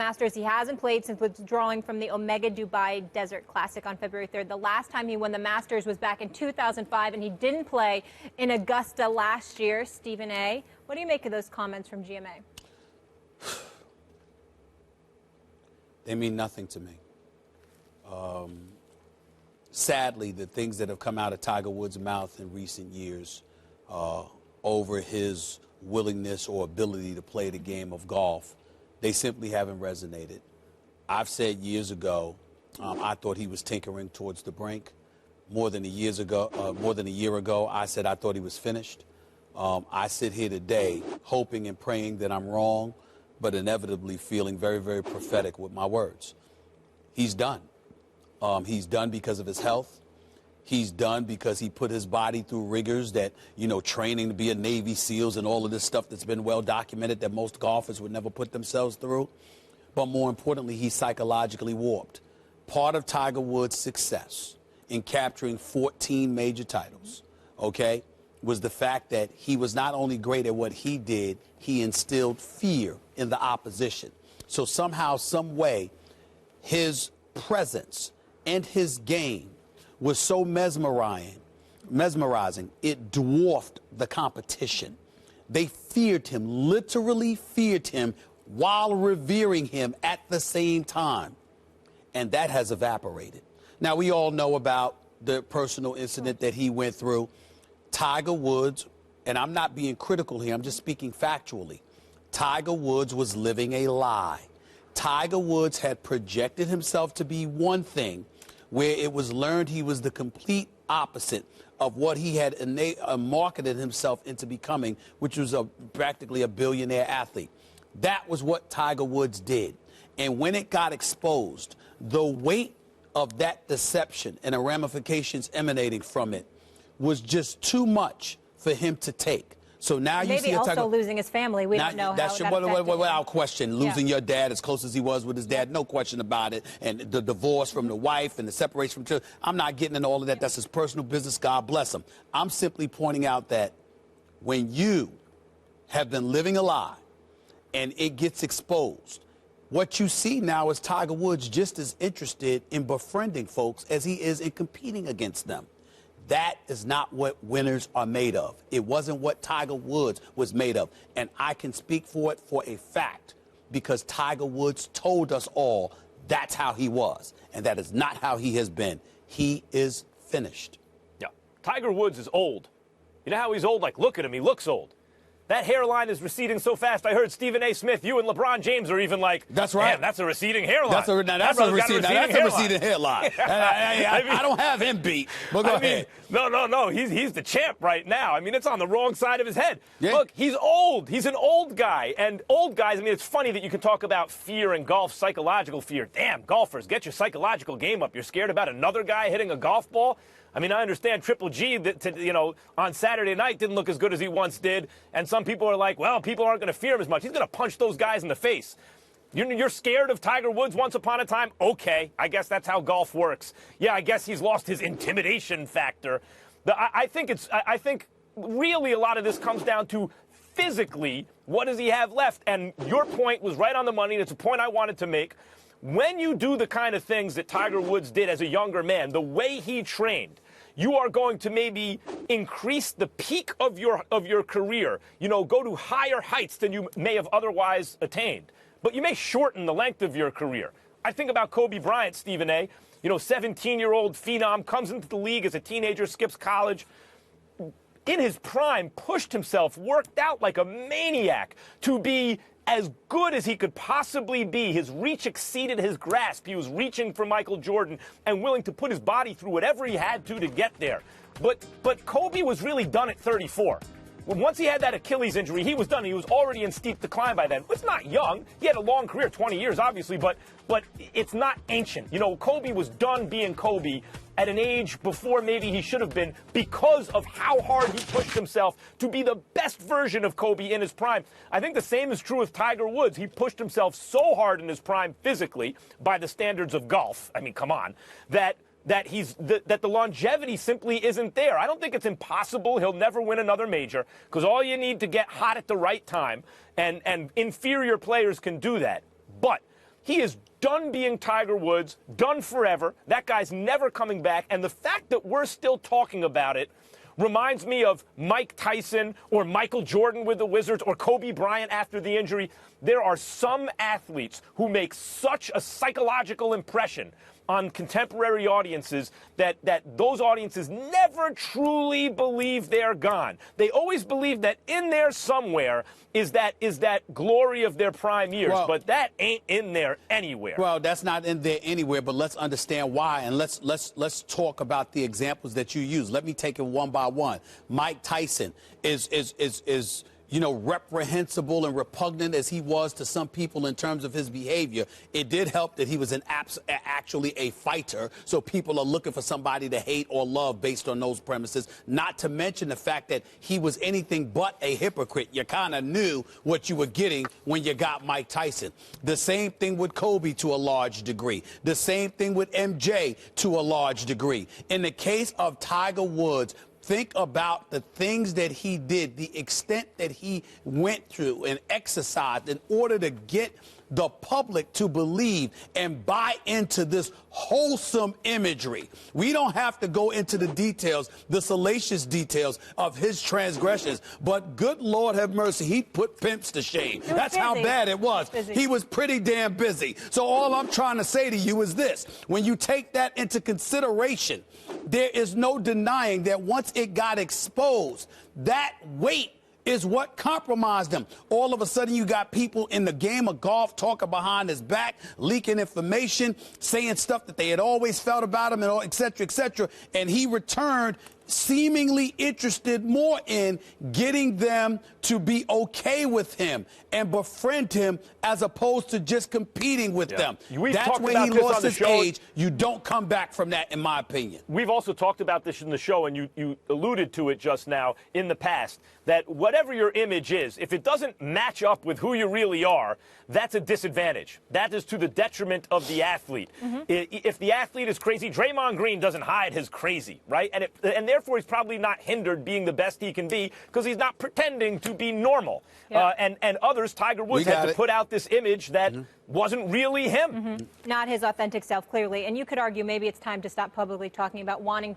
Masters. He hasn't played since withdrawing from the Omega Dubai Desert Classic on February 3rd. The last time he won the Masters was back in 2005, and he didn't play in Augusta last year. Stephen A., what do you make of those comments from GMA? They mean nothing to me. Sadly, the things that have come out of Tiger Woods' mouth in recent years over his willingness or ability to play the game of golf, they simply haven't resonated. I've said years ago, I thought he was tinkering towards the brink. More than a year ago, I said I thought he was finished. I sit here today hoping and praying that I'm wrong, but inevitably feeling very, very prophetic with my words. He's done. He's done because of his health. He's done because he put his body through rigors that, training to be a Navy SEALs and all of this stuff that's been well documented that most golfers would never put themselves through. But more importantly, he's psychologically warped. Part of Tiger Woods' success in capturing 14 major titles, was the fact that he was not only great at what he did, he instilled fear in the opposition. So somehow, some way, his presence and his game was so mesmerizing, it dwarfed the competition. They feared him, literally feared him, while revering him at the same time. And that has evaporated. Now, we all know about the personal incident that he went through. Tiger Woods, and I'm not being critical here, I'm just speaking factually. Tiger Woods was living a lie. Tiger Woods had projected himself to be one thing, where it was learned he was the complete opposite of what he had marketed himself into becoming, which was practically a billionaire athlete. That was what Tiger Woods did. And when it got exposed, the weight of that deception and the ramifications emanating from it was just too much for him to take. So now you see maybe also losing his family. We don't know how that affected him. Without question, losing your dad as close as he was with his dad, no question about it. And the divorce from the wife and the separation from children. I'm not getting into all of that. That's his personal business. God bless him. I'm simply pointing out that when you have been living a lie and it gets exposed, what you see now is Tiger Woods just as interested in befriending folks as he is in competing against them. That is not what winners are made of. It wasn't what Tiger Woods was made of. And I can speak for it for a fact because Tiger Woods told us all that's how he was. And that is not how he has been. He is finished. Yeah. Tiger Woods is old. You know how he's old? Like, look at him. He looks old. That hairline is receding so fast. I heard Stephen A. Smith, you and LeBron James are even like, that's right. Man, that's a receding hairline. That's a receding hairline. I don't have him beat. But go ahead. No. He's the champ right now. I mean, it's on the wrong side of his head. Yeah. Look, he's old. He's an old guy. And old guys, I mean, it's funny that you can talk about fear in golf, psychological fear. Damn, golfers, get your psychological game up. You're scared about another guy hitting a golf ball? I mean, I understand Triple G, on Saturday night didn't look as good as he once did. And some people are like, well, people aren't going to fear him as much. He's going to punch those guys in the face. You're scared of Tiger Woods once upon a time? Okay, I guess that's how golf works. Yeah, I guess he's lost his intimidation factor. I think really a lot of this comes down to physically, what does he have left? And your point was right on the money. It's a point I wanted to make. When you do the kind of things that Tiger Woods did as a younger man, the way he trained, you are going to maybe increase the peak of your career, go to higher heights than you may have otherwise attained. But you may shorten the length of your career. I think about Kobe Bryant, Stephen A., 17-year-old phenom, comes into the league as a teenager, skips college. In his prime, pushed himself, worked out like a maniac to be as good as he could possibly be. His reach exceeded his grasp. He was reaching for Michael Jordan and willing to put his body through whatever he had to get there. But Kobe was really done at 34. Once he had that Achilles injury, he was done. He was already in steep decline by then. It's not young. He had a long career, 20 years, obviously, but it's not ancient. Kobe was done being Kobe at an age before maybe he should have been because of how hard he pushed himself to be the best version of Kobe in his prime. I think the same is true with Tiger Woods. He pushed himself so hard in his prime physically by the standards of golf. I mean, come on, that the longevity simply isn't there. I don't think it's impossible. He'll never win another major because all you need to get hot at the right time, and inferior players can do that. But He is done being Tiger Woods, done forever. That guy's never coming back. And the fact that we're still talking about it reminds me of Mike Tyson or Michael Jordan with the Wizards or Kobe Bryant after the injury. There are some athletes who make such a psychological impression on contemporary audiences that those audiences never truly believe they're gone. They always believe that in there somewhere is that glory of their prime years, but that ain't in there anywhere. Well, that's not in there anywhere, but let's understand why, and let's talk about the examples that you use. Let me take it one by one. Mike Tyson is reprehensible and repugnant as he was to some people in terms of his behavior. It did help that he was actually a fighter, so people are looking for somebody to hate or love based on those premises, not to mention the fact that he was anything but a hypocrite. You kind of knew what you were getting when you got Mike Tyson. The same thing with Kobe to a large degree. The same thing with MJ to a large degree. In the case of Tiger Woods, think about the things that he did, the extent that he went through and exercised in order to get the public to believe and buy into this wholesome imagery. We don't have to go into the details, the salacious details of his transgressions, but good Lord have mercy, he put pimps to shame. That's how bad it was. He was pretty damn busy. So all I'm trying to say to you is this: when you take that into consideration, there is no denying that once it got exposed, that weight is what compromised them. All of a sudden, you got people in the game of golf talking behind his back, leaking information, saying stuff that they had always felt about him, and et cetera, et cetera. And he returned seemingly interested more in getting them to be okay with him and befriend him as opposed to just competing with them. That's when he lost his age. You don't come back from that, in my opinion. We've also talked about this in the show, and you alluded to it just now in the past, that whatever your image is, if it doesn't match up with who you really are, that's a disadvantage. That is to the detriment of the athlete. If the athlete is crazy, Draymond Green doesn't hide his crazy, right? And therefore, he's probably not hindered being the best he can be because he's not pretending to be normal. And others, Tiger Woods had to put out this image that wasn't really him. Not his authentic self, clearly. And you could argue maybe it's time to stop publicly talking about wanting